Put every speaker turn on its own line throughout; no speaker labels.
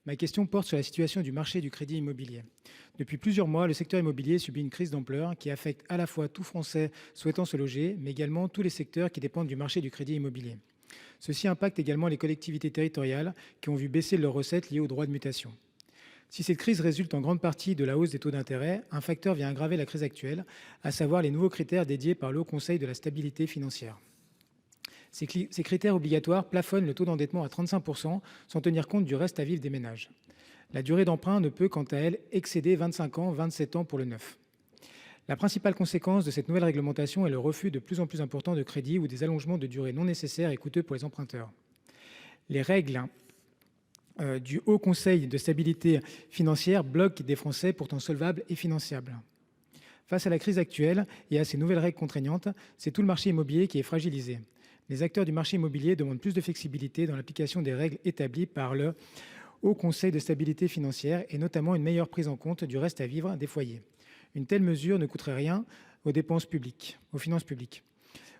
Ma question porte sur la situation du marché du crédit immobilier. Depuis plusieurs mois, le secteur immobilier subit une crise d'ampleur qui affecte à la fois tout Français souhaitant se loger, mais également tous les secteurs qui dépendent du marché du crédit immobilier. Ceci impacte également les collectivités territoriales qui ont vu baisser leurs recettes liées aux droits de mutation. Si cette crise résulte en grande partie de la hausse des taux d'intérêt, un facteur vient aggraver la crise actuelle, à savoir les nouveaux critères dédiés par le Haut Conseil de la stabilité financière. Ces critères obligatoires plafonnent le taux d'endettement à 35% sans tenir compte du reste à vivre des ménages. La durée d'emprunt ne peut quant à elle excéder 25 ans, 27 ans pour le neuf. La principale conséquence de cette nouvelle réglementation est le refus de plus en plus important de crédits ou des allongements de durée non nécessaires et coûteux pour les emprunteurs. Les règles du Haut Conseil de stabilité financière bloquent des Français pourtant solvables et finançables. Face à la crise actuelle et à ces nouvelles règles contraignantes, c'est tout le marché immobilier qui est fragilisé. Les acteurs du marché immobilier demandent plus de flexibilité dans l'application des règles établies par le Haut Conseil de stabilité financière et notamment une meilleure prise en compte du reste à vivre des foyers. Une telle mesure ne coûterait rien aux dépenses publiques, aux finances publiques.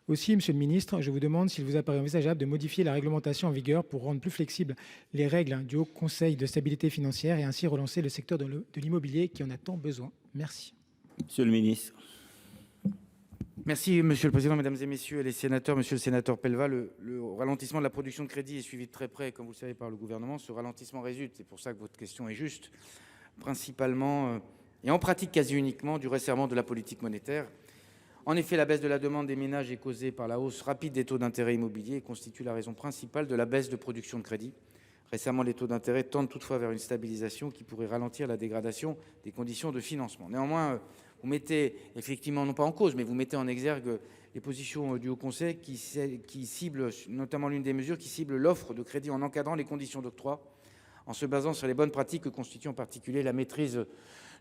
Aussi, Monsieur le Ministre, je vous demande s'il vous apparaît envisageable de modifier la réglementation en vigueur pour rendre plus flexibles les règles du Haut Conseil de stabilité financière et ainsi relancer le secteur de l'immobilier qui en a tant besoin. Merci.
Monsieur le ministre.
Merci Monsieur le Président, Mesdames et Messieurs les sénateurs. Monsieur le sénateur Pelva, le ralentissement de la production de crédit est suivi de très près, comme vous le savez, par le gouvernement. Ce ralentissement résulte, c'est pour ça que votre question est juste, principalement et en pratique quasi uniquement du resserrement de la politique monétaire. En effet, la baisse de la demande des ménages est causée par la hausse rapide des taux d'intérêt immobiliers et constitue la raison principale de la baisse de production de crédit. Récemment, les taux d'intérêt tendent toutefois vers une stabilisation qui pourrait ralentir la dégradation des conditions de financement. Néanmoins, vous mettez effectivement, non pas en cause, mais vous mettez en exergue les positions du Haut Conseil qui cible, notamment l'une des mesures qui cible l'offre de crédit en encadrant les conditions d'octroi, en se basant sur les bonnes pratiques que constituent en particulier la maîtrise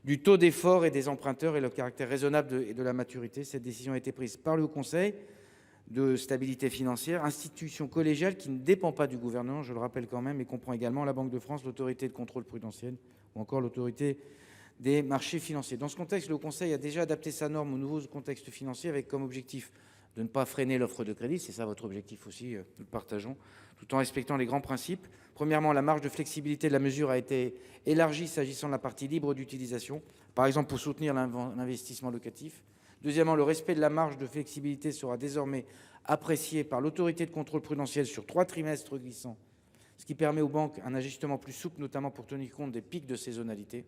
du taux d'effort et des emprunteurs et le caractère raisonnable de la maturité. Cette décision a été prise par le Haut Conseil de stabilité financière, institution collégiale qui ne dépend pas du gouvernement, je le rappelle quand même, et comprend également la Banque de France, l'autorité de contrôle prudentiel ou encore l'autorité des marchés financiers. Dans ce contexte, le Haut Conseil a déjà adapté sa norme au nouveau contexte financier avec comme objectif de ne pas freiner l'offre de crédit, c'est ça votre objectif aussi, nous le partageons, tout en respectant les grands principes. Premièrement, la marge de flexibilité de la mesure a été élargie s'agissant de la partie libre d'utilisation, par exemple pour soutenir l'investissement locatif. Deuxièmement, le respect de la marge de flexibilité sera désormais apprécié par l'autorité de contrôle prudentiel sur 3 trimestres glissants, ce qui permet aux banques un ajustement plus souple, notamment pour tenir compte des pics de saisonnalité.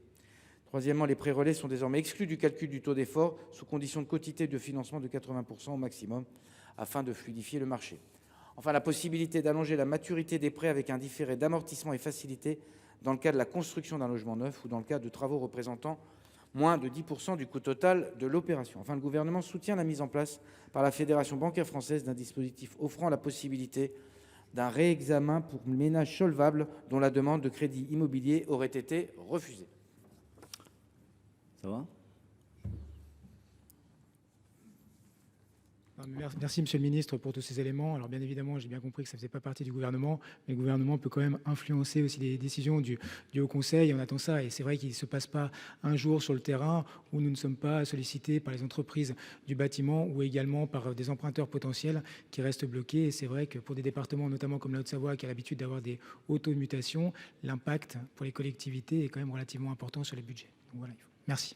Troisièmement, les prêts relais sont désormais exclus du calcul du taux d'effort sous condition de quotité de financement de 80% au maximum afin de fluidifier le marché. Enfin, la possibilité d'allonger la maturité des prêts avec un différé d'amortissement est facilitée dans le cas de la construction d'un logement neuf ou dans le cas de travaux représentant moins de 10% du coût total de l'opération. Enfin, le gouvernement soutient la mise en place par la Fédération bancaire française d'un dispositif offrant la possibilité d'un réexamen pour ménages solvables dont la demande de crédit immobilier aurait été refusée.
Ça va?
Merci Monsieur le Ministre pour tous ces éléments. Alors bien évidemment, j'ai bien compris que ça ne faisait pas partie du gouvernement, mais le gouvernement peut quand même influencer aussi les décisions du Haut Conseil. On attend ça et c'est vrai qu'il ne se passe pas un jour sur le terrain où nous ne sommes pas sollicités par les entreprises du bâtiment ou également par des emprunteurs potentiels qui restent bloqués. Et c'est vrai que pour des départements notamment comme la Haute-Savoie qui a l'habitude d'avoir des hauts taux de mutation, l'impact pour les collectivités est quand même relativement important sur les budgets. Donc voilà, merci.